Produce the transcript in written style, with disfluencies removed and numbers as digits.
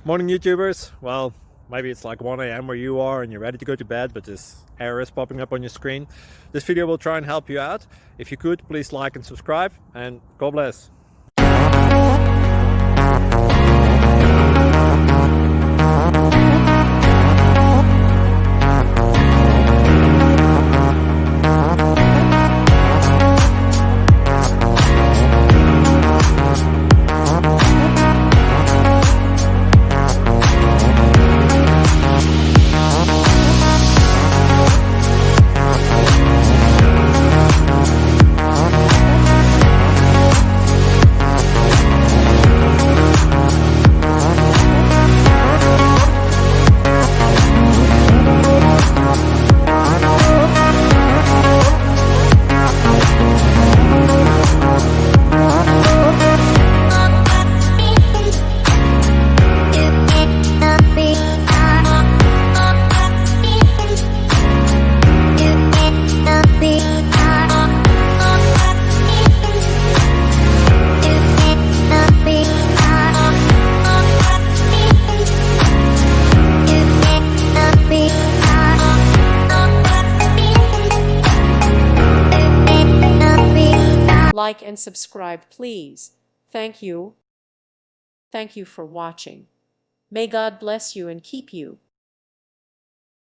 Morning YouTubers. Well, maybe it's like 1 a.m. where you are and you're ready to go to bed, but this error is popping up on your screen. This video will try and help you out. If you could, please like and subscribe, and God bless. Like and subscribe, please. Thank you. Thank you for watching. May God bless you and keep you.